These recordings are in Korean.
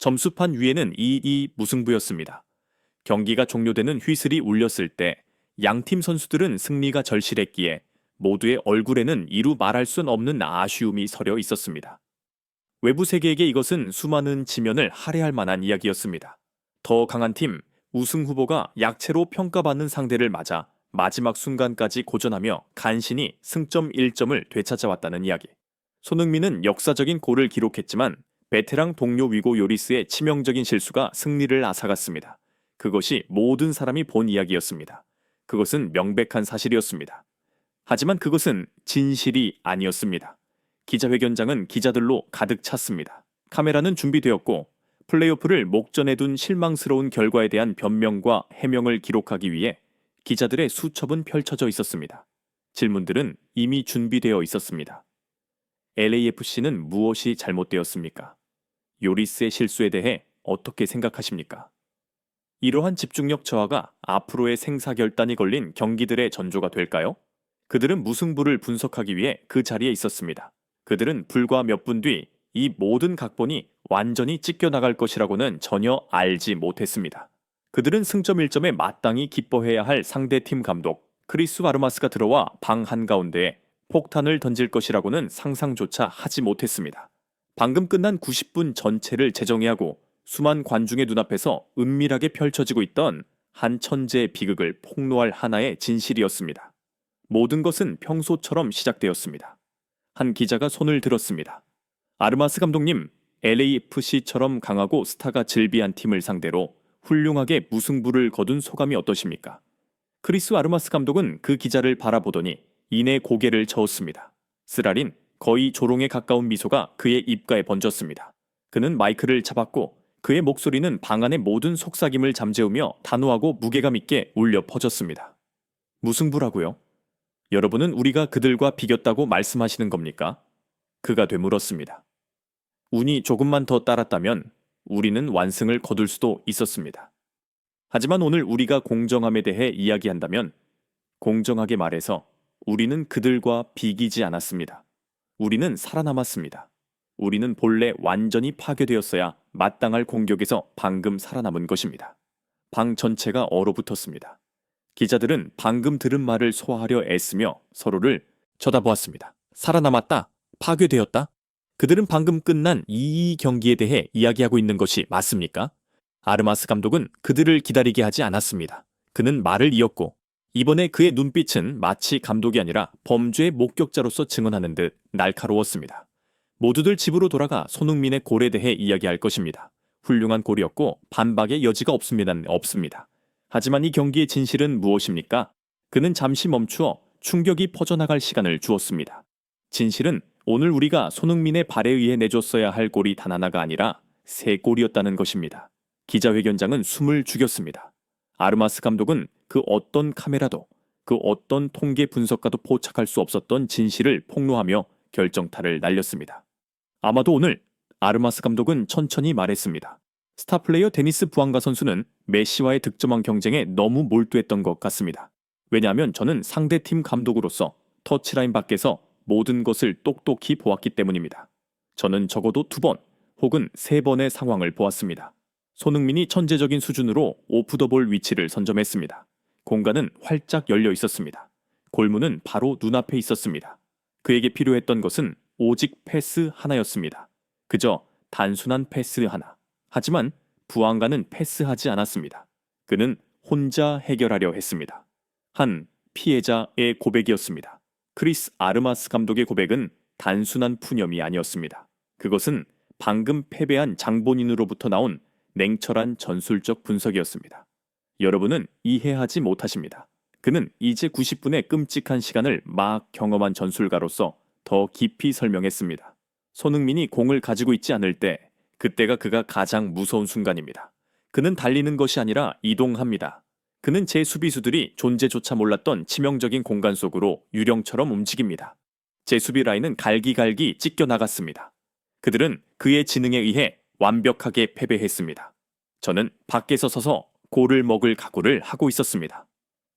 점수판 위에는 2-2 무승부였습니다. 경기가 종료되는 휘슬이 울렸을 때 양팀 선수들은 승리가 절실했기에 모두의 얼굴에는 이루 말할 순 없는 아쉬움이 서려 있었습니다. 외부 세계에게 이것은 수많은 지면을 할애할 만한 이야기였습니다. 더 강한 팀, 우승 후보가 약체로 평가받는 상대를 맞아 마지막 순간까지 고전하며 간신히 승점 1점을 되찾아왔다는 이야기. 손흥민은 역사적인 골을 기록했지만 베테랑 동료 위고 요리스의 치명적인 실수가 승리를 앗아갔습니다. 그것이 모든 사람이 본 이야기였습니다. 그것은 명백한 사실이었습니다. 하지만 그것은 진실이 아니었습니다. 기자회견장은 기자들로 가득 찼습니다. 카메라는 준비되었고 플레이오프를 목전에 둔 실망스러운 결과에 대한 변명과 해명을 기록하기 위해 기자들의 수첩은 펼쳐져 있었습니다. 질문들은 이미 준비되어 있었습니다. LAFC는 무엇이 잘못되었습니까? 요리스의 실수에 대해 어떻게 생각하십니까? 이러한 집중력 저하가 앞으로의 생사결단이 걸린 경기들의 전조가 될까요? 그들은 무승부를 분석하기 위해 그 자리에 있었습니다. 그들은 불과 몇 분 뒤 이 모든 각본이 완전히 찢겨나갈 것이라고는 전혀 알지 못했습니다. 그들은 승점 1점에 마땅히 기뻐해야 할 상대팀 감독 크리스 아르마스가 들어와 방 한가운데에 폭탄을 던질 것이라고는 상상조차 하지 못했습니다. 방금 끝난 90분 전체를 재정해야 하고 수만 관중의 눈앞에서 은밀하게 펼쳐지고 있던 한 천재의 비극을 폭로할 하나의 진실이었습니다. 모든 것은 평소처럼 시작되었습니다. 한 기자가 손을 들었습니다. 아르마스 감독님, LAFC처럼 강하고 스타가 즐비한 팀을 상대로 훌륭하게 무승부를 거둔 소감이 어떠십니까? 크리스 아르마스 감독은 그 기자를 바라보더니 이내 고개를 저었습니다. 쓰라린 거의 조롱에 가까운 미소가 그의 입가에 번졌습니다. 그는 마이크를 잡았고 그의 목소리는 방 안의 모든 속삭임을 잠재우며 단호하고 무게감 있게 울려 퍼졌습니다. 무승부라고요? 여러분은 우리가 그들과 비겼다고 말씀하시는 겁니까? 그가 되물었습니다. 운이 조금만 더 따랐다면 우리는 완승을 거둘 수도 있었습니다. 하지만 오늘 우리가 공정함에 대해 이야기한다면 공정하게 말해서 우리는 그들과 비기지 않았습니다. 우리는 살아남았습니다. 우리는 본래 완전히 파괴되었어야 마땅할 공격에서 방금 살아남은 것입니다. 방 전체가 얼어붙었습니다. 기자들은 방금 들은 말을 소화하려 애쓰며 서로를 쳐다보았습니다. 살아남았다. 파괴되었다. 그들은 방금 끝난 이 경기에 대해 이야기하고 있는 것이 맞습니까? 아르마스 감독은 그들을 기다리게 하지 않았습니다. 그는 말을 이었고 이번에 그의 눈빛은 마치 감독이 아니라 범죄의 목격자로서 증언하는 듯 날카로웠습니다. 모두들 집으로 돌아가 손흥민의 골에 대해 이야기할 것입니다. 훌륭한 골이었고 반박의 여지가 없습니다. 하지만 이 경기의 진실은 무엇입니까? 그는 잠시 멈추어 충격이 퍼져나갈 시간을 주었습니다. 진실은 오늘 우리가 손흥민의 발에 의해 내줬어야 할 골이 단 하나가 아니라 3골이었다는 것입니다. 기자회견장은 숨을 죽였습니다. 아르마스 감독은 그 어떤 카메라도 그 어떤 통계 분석가도 포착할 수 없었던 진실을 폭로하며 결정타를 날렸습니다. 아마도 오늘 아르마스 감독은 천천히 말했습니다. 스타플레이어 데니스 부앙가 선수는 메시와의 득점왕 경쟁에 너무 몰두했던 것 같습니다. 왜냐하면 저는 상대팀 감독으로서 터치라인 밖에서 모든 것을 똑똑히 보았기 때문입니다. 저는 적어도 2번 혹은 3번의 상황을 보았습니다. 손흥민이 천재적인 수준으로 오프 더 볼 위치를 선점했습니다. 공간은 활짝 열려 있었습니다. 골문은 바로 눈앞에 있었습니다. 그에게 필요했던 것은 오직 패스 하나였습니다. 그저 단순한 패스 하나. 하지만 부앙가는 패스하지 않았습니다. 그는 혼자 해결하려 했습니다. 한 피해자의 고백이었습니다. 크리스 아르마스 감독의 고백은 단순한 푸념이 아니었습니다. 그것은 방금 패배한 장본인으로부터 나온 냉철한 전술적 분석이었습니다. 여러분은 이해하지 못하십니다. 그는 이제 90분의 끔찍한 시간을 막 경험한 전술가로서 더 깊이 설명했습니다. 손흥민이 공을 가지고 있지 않을 때 그때가 그가 가장 무서운 순간입니다. 그는 달리는 것이 아니라 이동합니다. 그는 제 수비수들이 존재조차 몰랐던 치명적인 공간 속으로 유령처럼 움직입니다. 제 수비 라인은 갈기갈기 찢겨나갔습니다. 그들은 그의 지능에 의해 완벽하게 패배했습니다. 저는 밖에서 서서 골을 먹을 각오를 하고 있었습니다.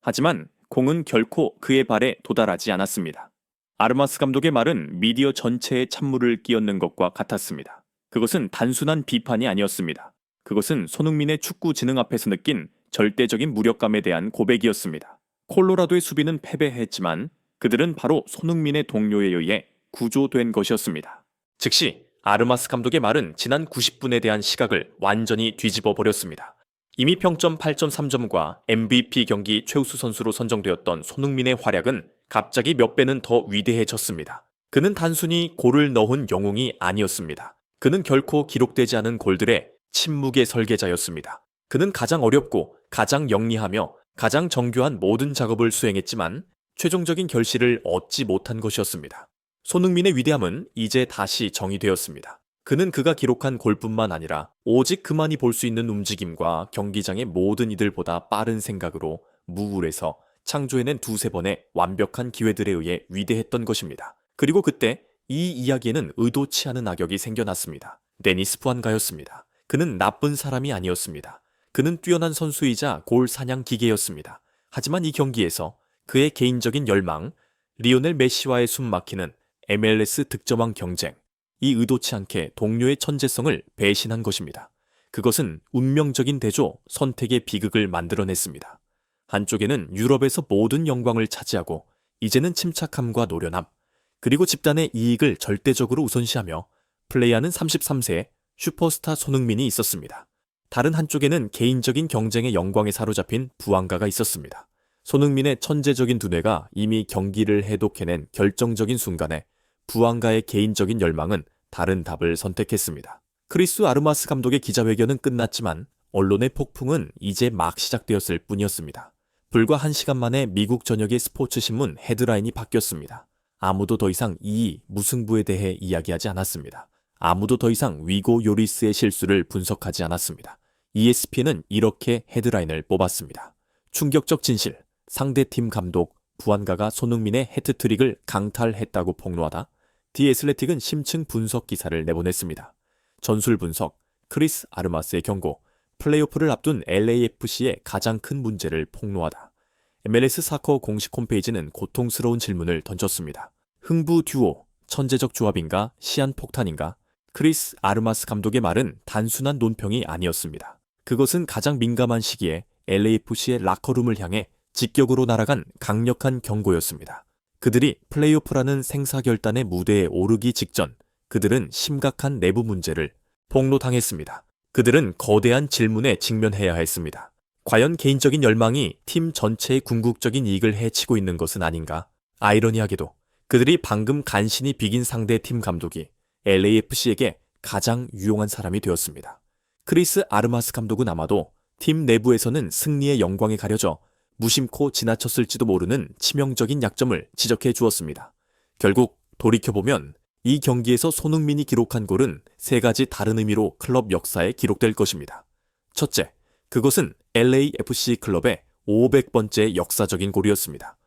하지만 공은 결코 그의 발에 도달하지 않았습니다. 아르마스 감독의 말은 미디어 전체에 찬물을 끼얹는 것과 같았습니다. 그것은 단순한 비판이 아니었습니다. 그것은 손흥민의 축구 지능 앞에서 느낀 절대적인 무력감에 대한 고백이었습니다. 콜로라도의 수비는 패배했지만 그들은 바로 손흥민의 동료에 의해 구조된 것이었습니다. 즉시 아르마스 감독의 말은 지난 90분에 대한 시각을 완전히 뒤집어 버렸습니다. 이미 평점 8.3점과 MVP 경기 최우수 선수로 선정되었던 손흥민의 활약은 갑자기 몇 배는 더 위대해졌습니다. 그는 단순히 골을 넣은 영웅이 아니었습니다. 그는 결코 기록되지 않은 골들의 침묵의 설계자였습니다. 그는 가장 어렵고 가장 영리하며 가장 정교한 모든 작업을 수행했지만 최종적인 결실을 얻지 못한 것이었습니다. 손흥민의 위대함은 이제 다시 정의되었습니다. 그는 그가 기록한 골뿐만 아니라 오직 그만이 볼 수 있는 움직임과 경기장의 모든 이들보다 빠른 생각으로 무울에서 창조해낸 두세 번의 완벽한 기회들에 의해 위대했던 것입니다. 그리고 그때 이 이야기에는 의도치 않은 악역이 생겨났습니다. 데니스 부안가였습니다. 그는 나쁜 사람이 아니었습니다. 그는 뛰어난 선수이자 골 사냥 기계였습니다. 하지만 이 경기에서 그의 개인적인 열망, 리오넬 메시와의 숨막히는 MLS 득점왕 경쟁, 이 의도치 않게 동료의 천재성을 배신한 것입니다. 그것은 운명적인 대조, 선택의 비극을 만들어냈습니다. 한쪽에는 유럽에서 모든 영광을 차지하고 이제는 침착함과 노련함, 그리고 집단의 이익을 절대적으로 우선시하며 플레이하는 33세 슈퍼스타 손흥민이 있었습니다. 다른 한쪽에는 개인적인 경쟁의 영광에 사로잡힌 부안가가 있었습니다. 손흥민의 천재적인 두뇌가 이미 경기를 해독해낸 결정적인 순간에 부안가의 개인적인 열망은 다른 답을 선택했습니다. 크리스 아르마스 감독의 기자회견은 끝났지만 언론의 폭풍은 이제 막 시작되었을 뿐이었습니다. 불과 1시간 만에 미국 전역의 스포츠 신문 헤드라인이 바뀌었습니다. 아무도 더 이상 이 무승부에 대해 이야기하지 않았습니다. 아무도 더 이상 위고 요리스의 실수를 분석하지 않았습니다. ESPN은 이렇게 헤드라인을 뽑았습니다. 충격적 진실, 상대팀 감독 부안가가 손흥민의 해트트릭을 강탈했다고 폭로하다 디 애슬레틱은 심층 분석 기사를 내보냈습니다. 전술 분석, 크리스 아르마스의 경고, 플레이오프를 앞둔 LAFC의 가장 큰 문제를 폭로하다. MLS 사커 공식 홈페이지는 고통스러운 질문을 던졌습니다. 흥부 듀오, 천재적 조합인가, 시한폭탄인가? 크리스 아르마스 감독의 말은 단순한 논평이 아니었습니다. 그것은 가장 민감한 시기에 LAFC의 라커룸을 향해 직격으로 날아간 강력한 경고였습니다. 그들이 플레이오프라는 생사결단의 무대에 오르기 직전 그들은 심각한 내부 문제를 폭로당했습니다. 그들은 거대한 질문에 직면해야 했습니다. 과연 개인적인 열망이 팀 전체의 궁극적인 이익을 해치고 있는 것은 아닌가? 아이러니하게도 그들이 방금 간신히 비긴 상대 팀 감독이 LAFC에게 가장 유용한 사람이 되었습니다. 크리스 아르마스 감독은 아마도 팀 내부에서는 승리의 영광에 가려져 무심코 지나쳤을지도 모르는 치명적인 약점을 지적해 주었습니다. 결국 돌이켜보면 이 경기에서 손흥민이 기록한 골은 3가지 다른 의미로 클럽 역사에 기록될 것입니다. 첫째, 그것은 LAFC 클럽의 500번째 역사적인 골이었습니다.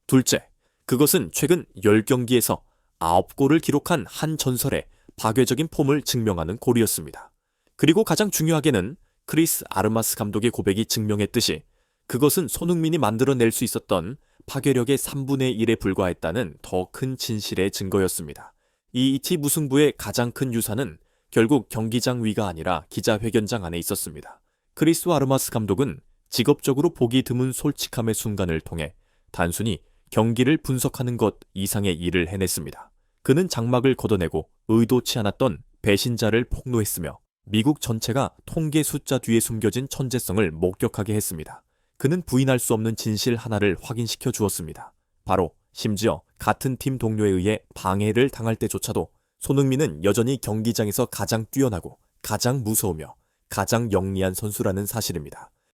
둘째, 그것은 최근 10경기에서 9골을 기록한 한 전설의 파괴적인 폼을 증명하는 골이었습니다. 그리고 가장 중요하게는 크리스 아르마스 감독의 고백이 증명했듯이 그것은 손흥민이 만들어낼 수 있었던 파괴력의 3분의 1에 불과했다는 더 큰 진실의 증거였습니다. 이 이티 무승부의 가장 큰 유산은 결국 경기장 위가 아니라 기자회견장 안에 있었습니다. 크리스 아르마스 감독은 직업적으로 보기 드문 솔직함의 순간을 통해 단순히 경기를 분석하는 것 이상의 일을 해냈습니다. 그는 장막을 걷어내고 의도치 않았던 배신자를 폭로했으며 미국 전체가 통계 숫자 뒤에 숨겨진 천재성을 목격하게 했습니다. 그는 부인할 수 없는 진실 하나를 확인시켜 주었습니다. 바로 심지어 같은 팀 동료에 의해 방해를 당할 때조차도 손흥민은 여전히 경기장에서 가장 뛰어나고 가장 무서우며 가장 영리한 선수라는 사실입니다.